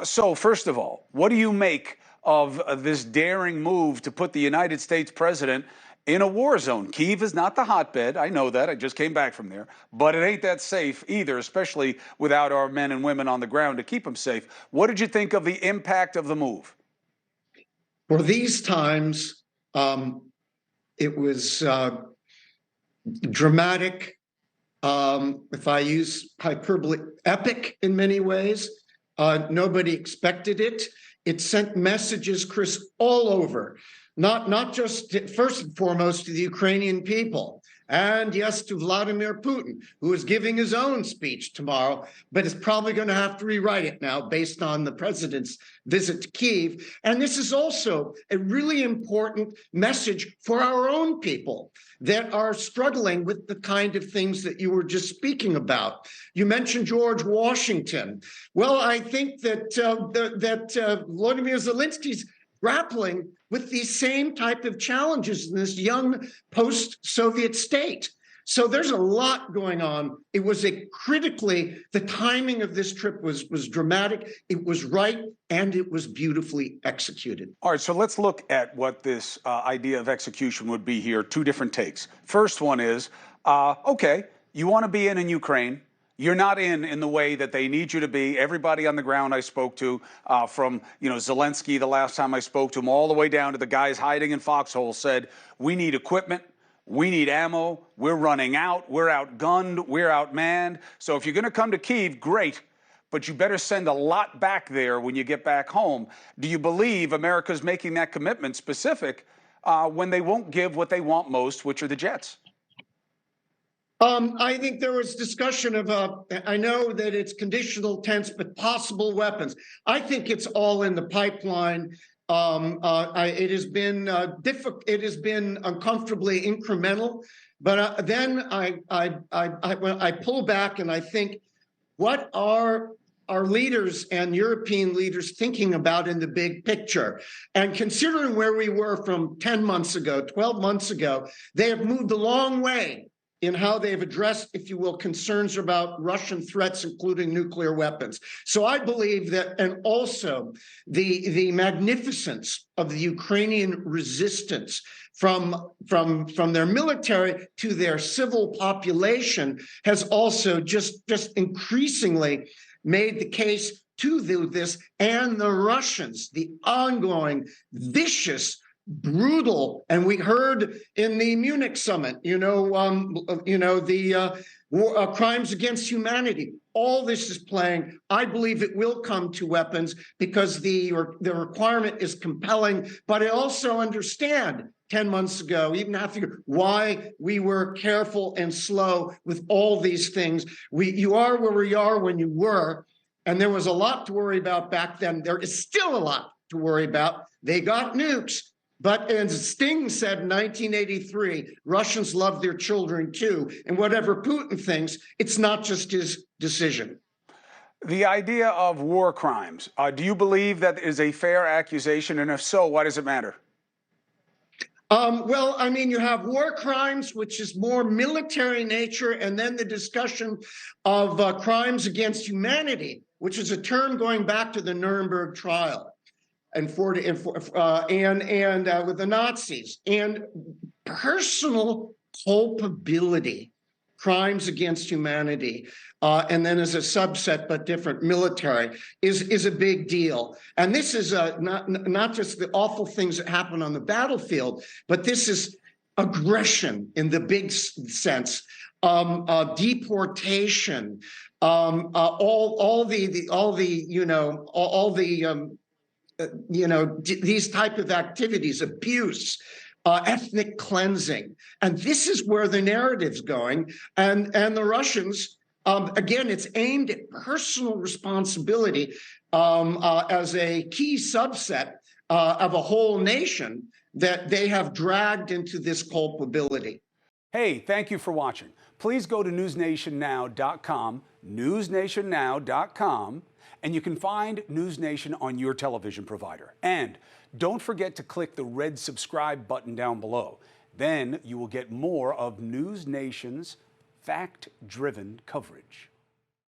So first of all, what do you make of this daring move to put the United States president in a war zone? Kyiv is not the hotbed. I know that. I just came back from there. But it ain't that safe either, especially without our men and women on the ground to keep them safe. What did you think of the impact of the move? For these times, it was dramatic, if I use hyperbole, epic in many ways. Nobody expected it. It sent messages, Chris, all over, not just first and foremost to the Ukrainian people, and yes, to Vladimir Putin, who is giving his own speech tomorrow, but is probably going to have to rewrite it now based on the president's visit to Kyiv. And this is also a really important message for our own people that are struggling with the kind of things that you were just speaking about. You mentioned George Washington. Well, I think that Volodymyr Zelensky's grappling with these same type of challenges in this young post-Soviet state. So there's a lot going on. It was the timing of this trip was dramatic. It was right, and it was beautifully executed. All right, so let's look at what this idea of execution would be here. Two different takes. First one is, okay, you want to be in Ukraine. You're not in the way that they need you to be. Everybody on the ground I spoke to, from Zelensky the last time I spoke to him, all the way down to the guys hiding in foxholes, said, we need equipment, we need ammo, we're running out, we're outgunned, we're outmanned. So if you're going to come to Kyiv, great, but you better send a lot back there when you get back home. Do you believe America's making that commitment specific when they won't give what they want most, which are the jets? I think there was discussion of, I know that it's conditional tense, but possible weapons. I think it's all in the pipeline. It has been difficult. It has been uncomfortably incremental. But then I pull back and I think, what are our leaders and European leaders thinking about in the big picture? And considering where we were from 10 months ago, 12 months ago, they have moved a long way in how they've addressed, if you will, concerns about Russian threats, including nuclear weapons. So I believe that, and also the magnificence of the Ukrainian resistance from their military to their civil population has also just increasingly made the case to this, and the Russians, the ongoing vicious, brutal, and we heard in the Munich summit, crimes against humanity. All this is playing. I believe it will come to weapons because the requirement is compelling. But I also understand 10 months ago, even half a year, why we were careful and slow with all these things. You are where we are when you were, and there was a lot to worry about back then. There is still a lot to worry about. They got nukes. But as Sting said in 1983, Russians love their children too. And whatever Putin thinks, it's not just his decision. The idea of war crimes, do you believe that is a fair accusation? And if so, why does it matter? Well, I mean, you have war crimes, which is more military nature, and then the discussion of crimes against humanity, which is a term going back to the Nuremberg trial. And with the Nazis, and personal culpability, crimes against humanity, and then as a subset but different, military is a big deal. And this is not just the awful things that happen on the battlefield, but this is aggression in the big sense, deportation, these type of activities, abuse, ethnic cleansing. And this is where the narrative's going. And the Russians, again, it's aimed at personal responsibility as a key subset of a whole nation that they have dragged into this culpability. Hey, thank you for watching. Please go to newsnationnow.com, newsnationnow.com, and you can find NewsNation on your television provider. And don't forget to click the red subscribe button down below. Then you will get more of NewsNation's fact-driven coverage.